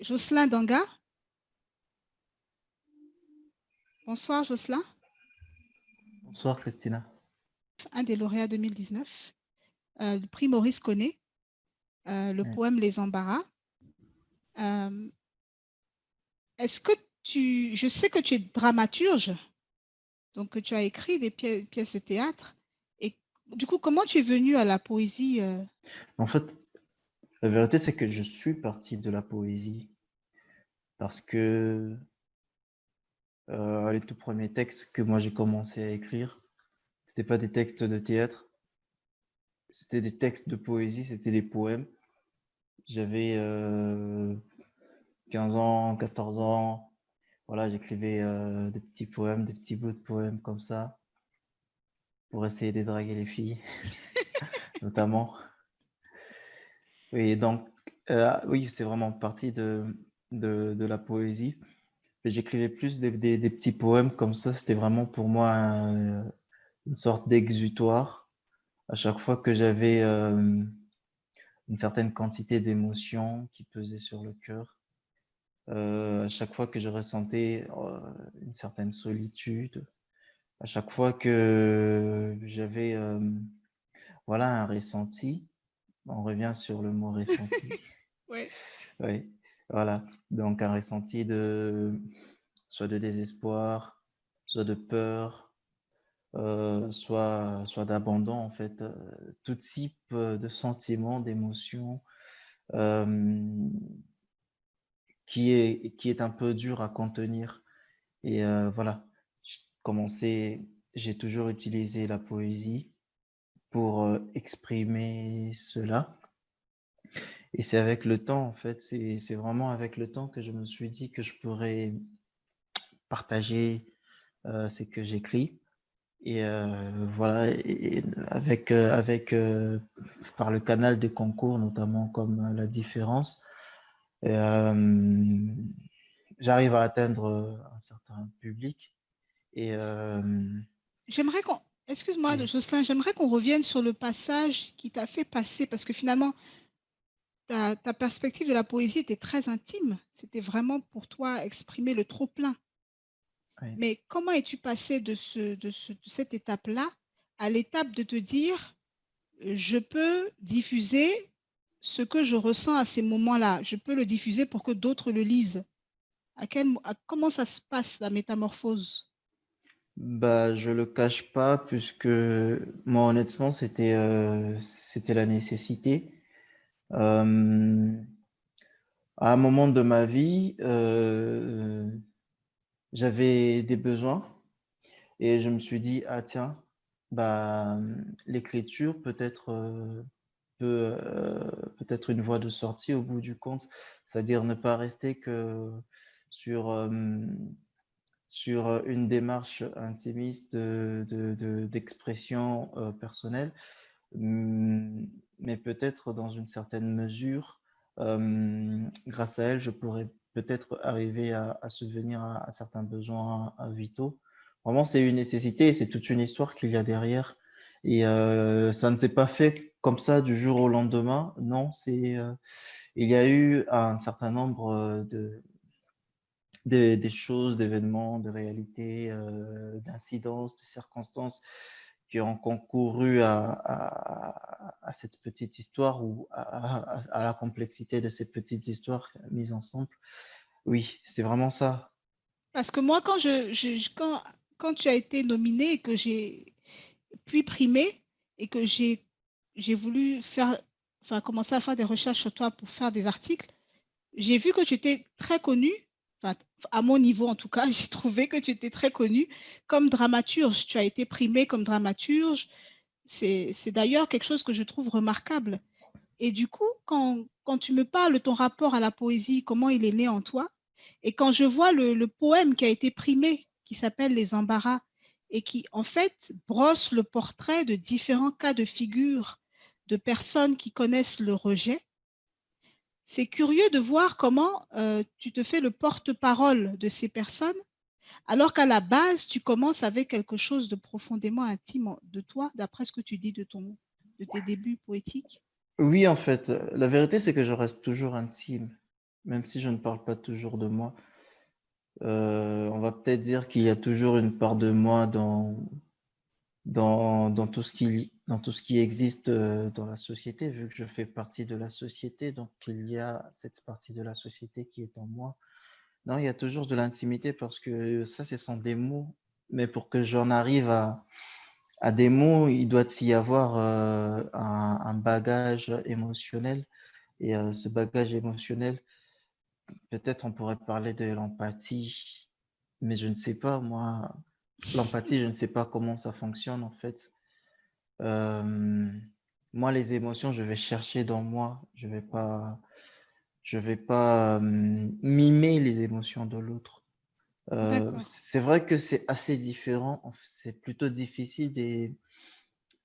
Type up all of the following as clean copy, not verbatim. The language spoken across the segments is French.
Jocelyn Danga. Bonsoir Jocelyn, Bonsoir Christina. un des lauréats 2019, le prix Maurice Connet, le Ouais. poème Les Embarras. Euh, Est-ce que je sais que tu es dramaturge, donc que tu as écrit des pièces de théâtre. Et du coup, comment tu es venu à la poésie? En fait, la vérité, c'est que je suis parti de la poésie parce que les tout premiers textes que moi j'ai commencé à écrire, c'était pas des textes de théâtre, c'était des textes de poésie, c'était des poèmes. J'avais 15 ans, 14 ans, voilà, j'écrivais des petits poèmes, des petits bouts de poèmes comme ça pour essayer de draguer les filles, notamment. Et donc, oui, c'est vraiment parti de la poésie. Et j'écrivais plus des petits poèmes comme ça, c'était vraiment pour moi une sorte d'exutoire. À chaque fois que j'avais une certaine quantité d'émotions qui pesaient sur le cœur, à chaque fois que je ressentais une certaine solitude, à chaque fois que j'avais voilà un ressenti, on revient sur le mot ressenti. Ouais. Oui, voilà. Donc un ressenti de soit de désespoir, soit de peur, soit d'abandon, en fait, tout type de sentiments, d'émotions euh, qui est un peu dur à contenir. Et voilà, j'ai commencé, j'ai toujours utilisé la poésie pour exprimer cela. Et c'est avec le temps, en fait, c'est vraiment avec le temps que je me suis dit que je pourrais partager ce que j'écris. Et voilà, et par le canal des concours, notamment comme la différence, et, j'arrive à atteindre un certain public. Et J'aimerais qu'on, excuse-moi, oui, Jocelyn, j'aimerais qu'on revienne sur le passage qui t'a fait passer, parce que finalement, ta perspective de la poésie était très intime. C'était vraiment pour toi exprimer le trop-plein. oui. Mais comment es-tu passé de cette étape-là à l'étape de te dire, je peux diffuser ce que je ressens à ces moments-là, je peux le diffuser pour que d'autres le lisent. Comment ça se passe, la métamorphose? Bah, je le cache pas, puisque moi, honnêtement, c'était la nécessité. Euh, à un moment de ma vie, j'avais des besoins. Et je me suis dit, ah tiens, bah, l'écriture peut être une voie de sortie au bout du compte, c'est-à-dire ne pas rester que sur, sur une démarche intimiste d'expression personnelle, mais peut-être dans une certaine mesure, grâce à elle, je pourrais peut-être arriver à subvenir à certains besoins vitaux. Vraiment, c'est une nécessité et c'est toute une histoire qu'il y a derrière. Et ça ne s'est pas fait comme ça du jour au lendemain. Non, il y a eu un certain nombre des choses, d'événements, de réalités, d'incidences, de circonstances qui ont concouru à cette petite histoire ou à la complexité de ces petites histoires mises ensemble. Oui, c'est vraiment ça. Parce que moi, quand tu as été nominé et que j'ai puis primé et que j'ai voulu faire, enfin, commencer à faire des recherches sur toi pour faire des articles, j'ai vu que tu étais très connu, enfin, à mon niveau en tout cas, j'ai trouvé que tu étais très connu comme dramaturge. Tu as été primé comme dramaturge. C'est d'ailleurs quelque chose que je trouve remarquable. Et du coup, quand tu me parles de ton rapport à la poésie, comment il est né en toi, et quand je vois le poème qui a été primé, qui s'appelle Les Embarras, et qui en fait brosse le portrait de différents cas de figure de personnes qui connaissent le rejet, c'est curieux de voir comment tu te fais le porte-parole de ces personnes, alors qu'à la base, tu commences avec quelque chose de profondément intime de toi, d'après ce que tu dis de tes débuts poétiques. Oui, en fait, la vérité, c'est que je reste toujours intime. même si je ne parle pas toujours de moi. On va peut-être dire qu'il y a toujours une part de moi dans dans tout ce qui existe dans la société, vu que je fais partie de la société, donc il y a cette partie de la société qui est en moi. Non, il y a toujours de l'intimité parce que ça, ce sont des mots, mais pour que j'en arrive à des mots, il doit y avoir un bagage émotionnel. Et ce bagage émotionnel, peut-être on pourrait parler de l'empathie, mais je ne sais pas, moi, l'empathie, je ne sais pas comment ça fonctionne en fait. Euh, Moi, les émotions, je vais chercher dans moi. Je vais pas mimer les émotions de l'autre. D'accord. C'est vrai que c'est assez différent. C'est plutôt difficile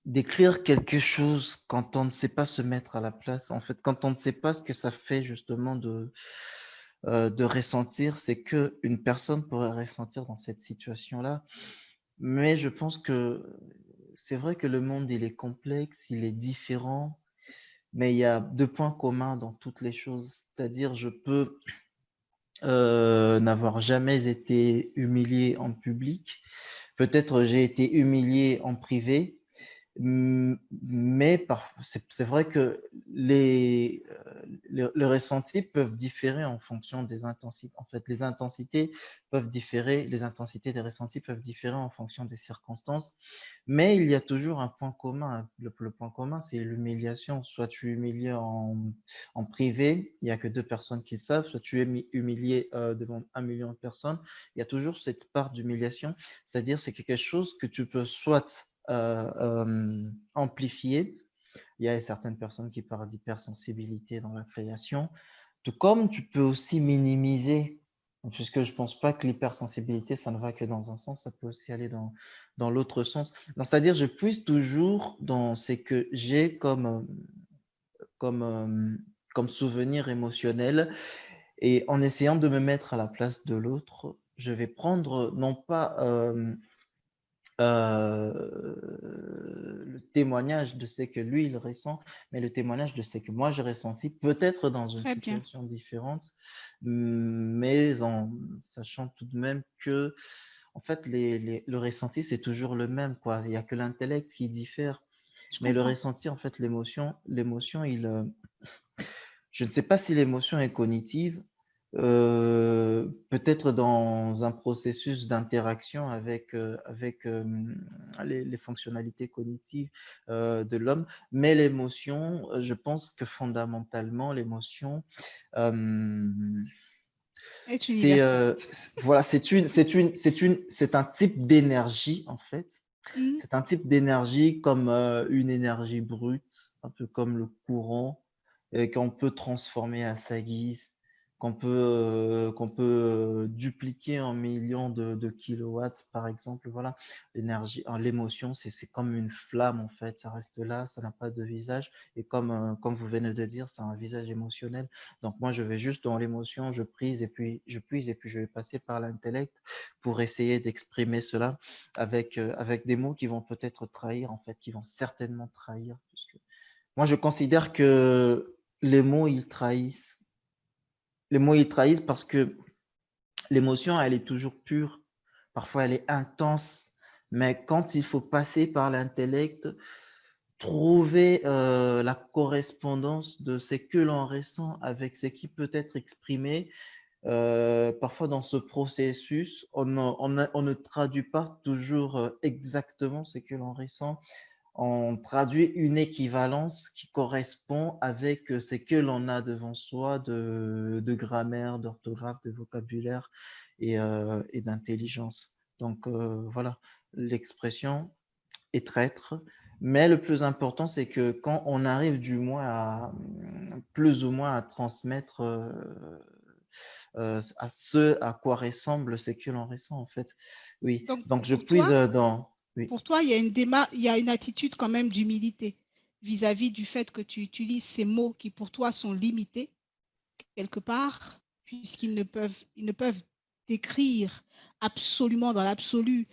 d'écrire quelque chose quand on ne sait pas se mettre à la place. En fait, quand on ne sait pas ce que ça fait justement de ressentir, c'est que une personne pourrait ressentir dans cette situation-là. Mais je pense que c'est vrai que le monde, il est complexe, il est différent, mais il y a deux points communs dans toutes les choses. C'est-à-dire, je peux n'avoir jamais été humilié en public. Peut-être j'ai été humilié en privé, mais c'est vrai que les ressentis peuvent différer en fonction des intensités. En fait, les intensités peuvent différer, les intensités des ressentis peuvent différer en fonction des circonstances, mais il y a toujours un point commun. Le point commun, c'est l'humiliation. Soit tu es humilié en privé, il n'y a que deux personnes qui le savent, soit tu es humilié devant 1 million de personnes. Il y a toujours cette part d'humiliation, c'est-à-dire c'est quelque chose que tu peux soit amplifier. Il y a certaines personnes qui parlent d'hypersensibilité dans la création, tout comme tu peux aussi minimiser, puisque je ne pense pas que l'hypersensibilité, ça ne va que dans un sens, ça peut aussi aller dans l'autre sens. C'est-à-dire, je puise toujours dans ce que j'ai comme, comme souvenir émotionnel et en essayant de me mettre à la place de l'autre, je vais prendre non pas le témoignage de ce que lui, il ressent, mais le témoignage de ce que moi, j'ai ressenti, peut-être dans une Très bien. situation différente, mais en sachant tout de même que, en fait, le ressenti, c'est toujours le même, quoi. Il n'y a que l'intellect qui diffère, Je mais le comprends. ressenti, en fait, l'émotion, je ne sais pas si l'émotion est cognitive, peut-être dans un processus d'interaction avec les fonctionnalités cognitives de l'homme, mais l'émotion, je pense que fondamentalement, l'émotion, euh, Est c'est universel. voilà, c'est un type d'énergie en fait. Mhm. C'est un type d'énergie comme une énergie brute, un peu comme le courant, qu'on peut transformer à sa guise, qu'on peut dupliquer en millions de kilowatts, par exemple. Voilà, l'énergie, l'émotion, c'est comme une flamme en fait. Ça reste là, ça n'a pas de visage. Et comme vous venez de dire, c'est un visage émotionnel. Donc moi, je vais juste dans l'émotion, je puise et puis je vais passer par l'intellect pour essayer d'exprimer cela avec des mots qui vont peut-être trahir, en fait, qui vont certainement trahir. Moi, je considère que les mots, ils trahissent. Les mots, ils trahissent parce que l'émotion, elle est toujours pure. Parfois, elle est intense. Mais quand il faut passer par l'intellect, trouver la correspondance de ce que l'on ressent avec ce qui peut être exprimé, parfois dans ce processus, on ne traduit pas toujours exactement ce que l'on ressent. On traduit une équivalence qui correspond avec ce que l'on a devant soi de grammaire, d'orthographe, de vocabulaire et d'intelligence. Donc voilà, l'expression est traître. Mais le plus important, c'est que quand on arrive du moins à plus ou moins à transmettre à ce à quoi ressemble ce que l'on ressent en fait. Oui, Donc, donc je puise dans... Oui, pour toi, il y a une attitude quand même d'humilité vis-à-vis du fait que tu utilises ces mots qui pour toi sont limités quelque part, ils ne peuvent décrire absolument dans l'absolu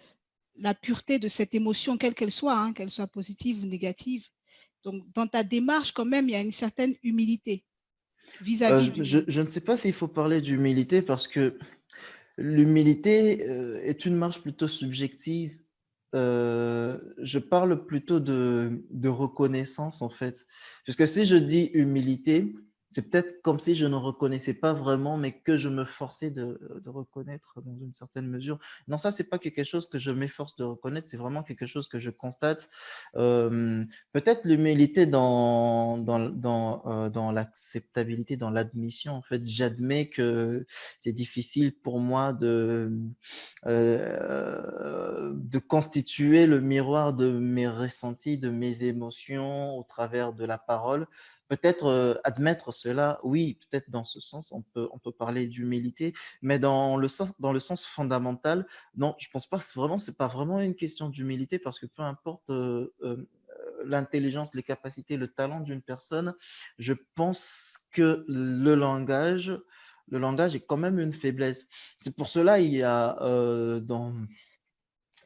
la pureté de cette émotion, quelle qu'elle soit, hein, qu'elle soit positive ou négative. Donc, dans ta démarche, quand même, il y a une certaine humilité. vis-à-vis du... Je ne sais pas s'il faut parler d'humilité parce que l'humilité est une marche plutôt subjective. Je parle plutôt de reconnaissance en fait. Parce que si je dis humilité, c'est peut-être comme si je ne reconnaissais pas vraiment, mais que je me forçais de reconnaître dans une certaine mesure. Non, ça, c'est pas quelque chose que je m'efforce de reconnaître, c'est vraiment quelque chose que je constate. Euh, Peut-être l'humilité dans l'acceptabilité, dans l'admission. En fait, j'admets que c'est difficile pour moi de constituer le miroir de mes ressentis, de mes émotions au travers de la parole. Peut-être admettre cela, oui, peut-être dans ce sens, on peut parler d'humilité, mais dans le sens fondamental, non, je pense pas, c'est pas vraiment une question d'humilité parce que peu importe l'intelligence, les capacités, le talent d'une personne, je pense que le langage est quand même une faiblesse. C'est pour cela il y a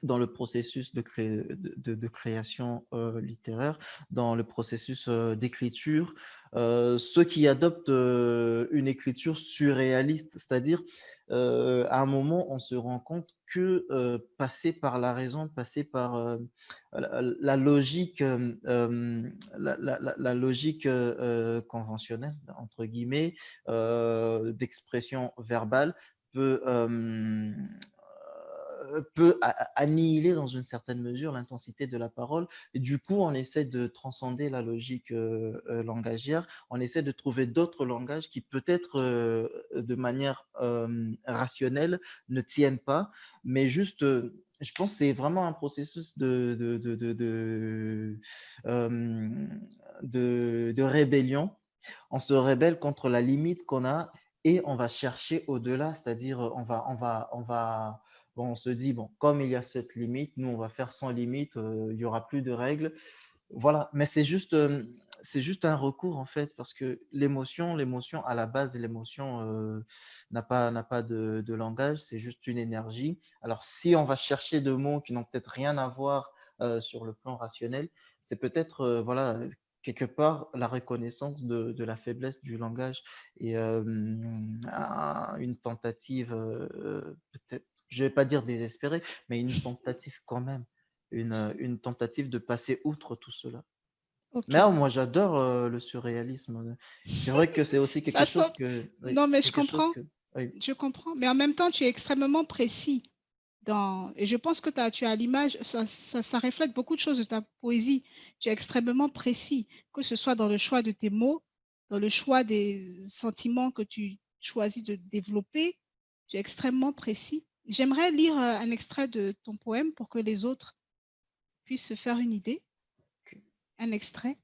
dans le processus de création littéraire, dans le processus d'écriture, ceux qui adoptent une écriture surréaliste, c'est-à-dire à un moment on se rend compte que passer par la raison, passer par la logique, la logique conventionnelle entre guillemets d'expression verbale peut annihiler dans une certaine mesure l'intensité de la parole. Et du coup, on essaie de transcender la logique langagière, on essaie de trouver d'autres langages qui peut-être de manière rationnelle ne tiennent pas, mais juste, je pense que c'est vraiment un processus de rébellion. On se rébelle contre la limite qu'on a et on va chercher au-delà, c'est-à-dire bon, on se dit, bon, comme il y a cette limite, nous, on va faire sans limite, il n'y aura plus de règles. Voilà, mais c'est juste un recours, en fait, parce que l'émotion, à la base, l'émotion n'a pas de langage, c'est juste une énergie. Alors, si on va chercher deux mots qui n'ont peut-être rien à voir sur le plan rationnel, c'est peut-être, voilà, quelque part, la reconnaissance de la faiblesse du langage et une tentative, peut-être, je vais pas dire désespérée, mais une tentative quand même, une tentative de passer outre tout cela. Ok. Mais moi j'adore le surréalisme. C'est vrai que c'est aussi quelque Ça chose sent... que, oui, Non, c'est mais je quelque chose comprends. que, oui, Je comprends. Mais en même temps, tu es extrêmement précis dans... Et je pense que tu as l'image, ça reflète beaucoup de choses de ta poésie. Tu es extrêmement précis, que ce soit dans le choix de tes mots, dans le choix des sentiments que tu choisis de développer. Tu es extrêmement précis. J'aimerais lire un extrait de ton poème pour que les autres puissent se faire une idée. Un extrait.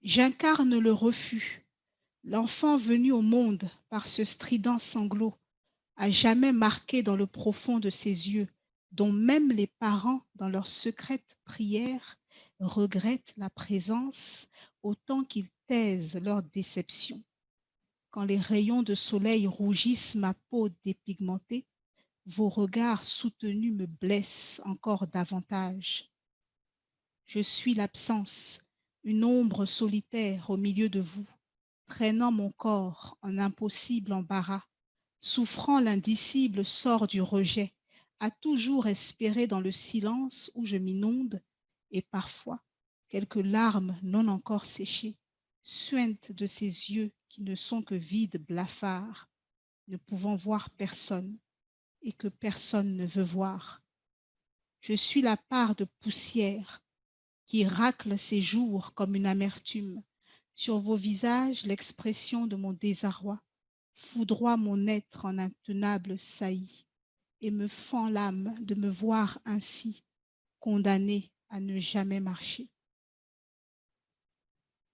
J'incarne le refus, l'enfant venu au monde par ce strident sanglot, à jamais marqué dans le profond de ses yeux, dont même les parents, dans leur secrète prière, regrettent la présence autant qu'ils taisent leur déception. Quand les rayons de soleil rougissent ma peau dépigmentée, vos regards soutenus me blessent encore davantage. Je suis l'absence, une ombre solitaire au milieu de vous, traînant mon corps en impossible embarras, souffrant l'indicible sort du rejet, à toujours espérer dans le silence où je m'inonde, et parfois quelques larmes non encore séchées, suintent de ces yeux qui ne sont que vides blafards, ne pouvant voir personne et que personne ne veut voir. Je suis la part de poussière qui racle ses jours comme une amertume. Sur vos visages, l'expression de mon désarroi foudroie mon être en intenable saillie et me fend l'âme de me voir ainsi, condamnée à ne jamais marcher.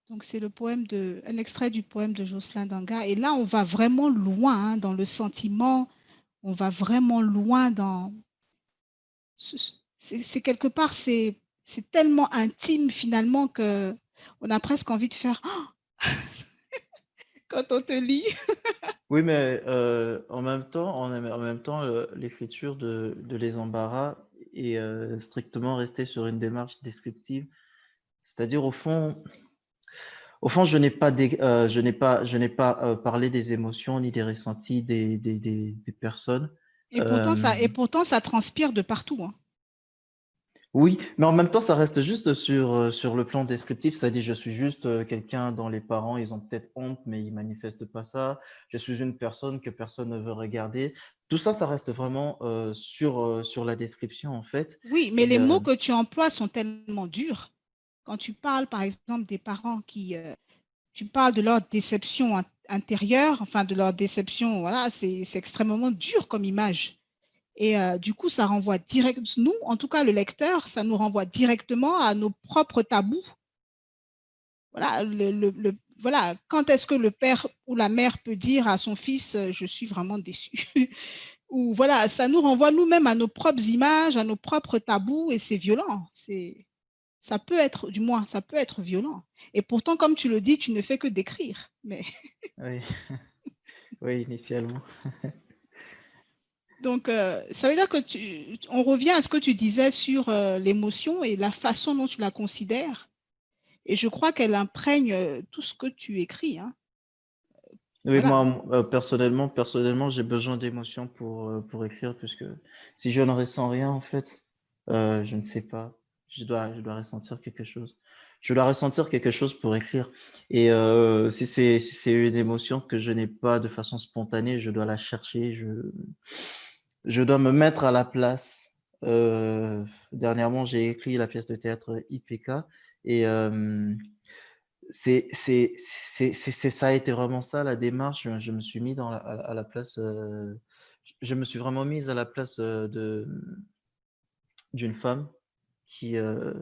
Donc c'est un extrait du poème de Jocelyn Danga. Et là, on va vraiment loin hein, dans le sentiment, on va vraiment loin dans... C'est quelque part, c'est tellement intime finalement que on a presque envie de faire quand on te lit. oui, mais en même temps, l'écriture de Les Embarras est strictement restée sur une démarche descriptive. C'est-à-dire, Au fond, je n'ai pas parlé des émotions ni des ressentis des personnes. Et Euh, pourtant, ça transpire de partout, hein. oui, mais en même temps, ça reste juste sur le plan descriptif. C'est-à-dire, je suis juste quelqu'un dont les parents, ils ont peut-être honte, mais ils manifestent pas ça. Je suis une personne que personne ne veut regarder. Tout ça, ça reste vraiment sur la description, en fait. Oui, mais Et les mots que tu emploies sont tellement durs. Quand tu parles, par exemple, des parents tu parles de leur déception intérieure, enfin de leur déception, voilà, c'est extrêmement dur comme image. Et du coup, ça renvoie direct, nous, en tout cas le lecteur, ça nous renvoie directement à nos propres tabous. Voilà, voilà. Quand est-ce que le père ou la mère peut dire à son fils, je suis vraiment déçu? Ou voilà, ça nous renvoie nous-mêmes à nos propres images, à nos propres tabous, et c'est violent. Ça peut être, du moins, ça peut être violent. Et pourtant, comme tu le dis, tu ne fais que décrire. Mais oui, oui, initialement. donc, ça veut dire que on revient à ce que tu disais sur l'émotion et la façon dont tu la considères. Et je crois qu'elle imprègne tout ce que tu écris, hein. Oui, Voilà. moi, personnellement, j'ai besoin d'émotions pour écrire, puisque si je ne ressens rien, en fait, je ne sais pas. Je dois ressentir quelque chose. Je dois ressentir quelque chose pour écrire. Et si c'est une émotion que je n'ai pas de façon spontanée, je dois la chercher. Je dois me mettre à la place. Dernièrement, j'ai écrit la pièce de théâtre IPK et ça a été vraiment ça la démarche. Je me suis mis à la place, je me suis vraiment mise à la place d'une femme qui, euh,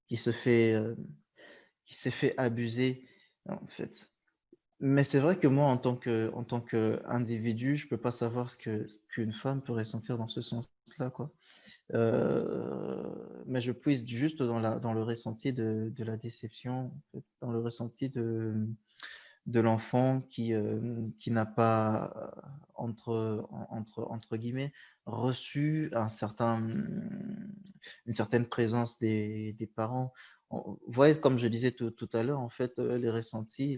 qui se fait, euh, qui s'est fait abuser, en fait. Mais c'est vrai que moi, en tant qu'individu, je peux pas savoir ce qu'une femme peut ressentir dans ce sens-là, quoi. Mais je puise juste dans le ressenti de la déception, en fait, dans le ressenti de l'enfant qui n'a pas, entre guillemets, reçu une certaine présence des parents. Vous voyez, comme je disais tout à l'heure, en fait, les ressentis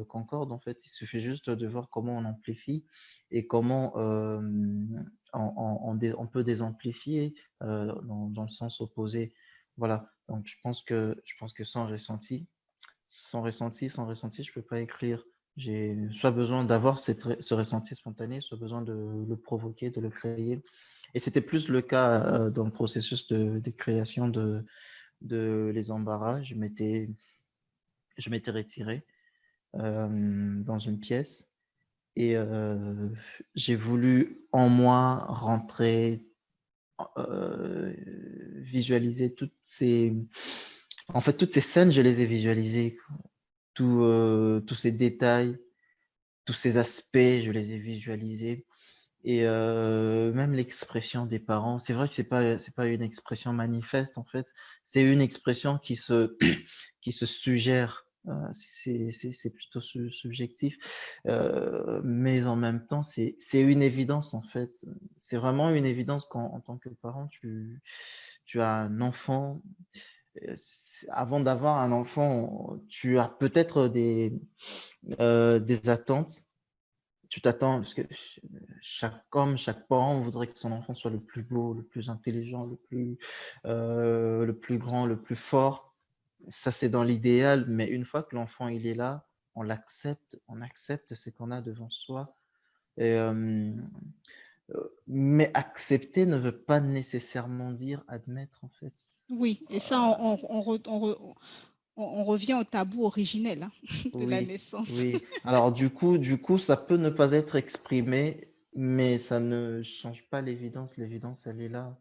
concordent. En fait, il suffit juste de voir comment on amplifie et comment on peut désamplifier dans le sens opposé. Voilà. Donc, je pense que sans ressenti, je peux pas écrire. J'ai soit besoin d'avoir ce ressenti spontané, soit besoin de le provoquer, de le créer. Et c'était plus le cas dans le processus de création de Les Embarras. Je m'étais retiré dans une pièce et j'ai voulu en moi rentrer, euh, visualiser en fait, toutes ces scènes, je les ai visualisées, tous ces détails, tous ces aspects, je les ai visualisés. Et même l'expression des parents, c'est vrai que c'est pas une expression manifeste en fait, c'est une expression qui se suggère. C'est plutôt subjectif, mais en même temps, c'est une évidence en fait. C'est vraiment une évidence quand, en tant que parent, tu as un enfant. Avant d'avoir un enfant, tu as peut-être des attentes. Tu t'attends, parce que chaque homme, chaque parent voudrait que son enfant soit le plus beau, le plus intelligent, le plus grand, le plus fort. Ça, c'est dans l'idéal, mais une fois que l'enfant il est là, on accepte ce qu'on a devant soi. Et, mais accepter ne veut pas nécessairement dire admettre, en fait. Oui, et ça, on revient au tabou originel, hein, de la Oui, naissance. oui. Alors du coup, ça peut ne pas être exprimé, mais ça ne change pas l'évidence. L'évidence, elle est là.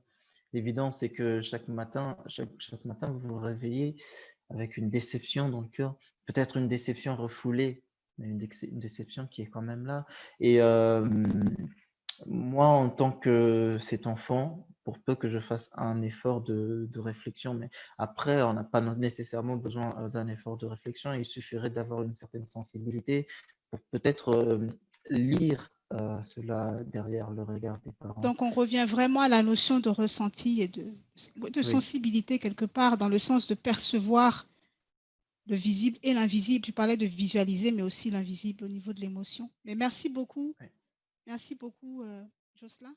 L'évidence, c'est que chaque matin, vous vous réveillez avec une déception dans le cœur, peut-être une déception refoulée, mais une déception qui est quand même là. Et moi, en tant que cet enfant, pour peu que je fasse un effort de réflexion, mais après, on n'a pas nécessairement besoin d'un effort de réflexion, il suffirait d'avoir une certaine sensibilité pour peut-être lire cela derrière le regard des parents. Donc, on revient vraiment à la notion de ressenti et de Oui, sensibilité quelque part, dans le sens de percevoir le visible et l'invisible. Tu parlais de visualiser, mais aussi l'invisible au niveau de l'émotion. Mais merci beaucoup. Ouais. Merci beaucoup, Jocelyn.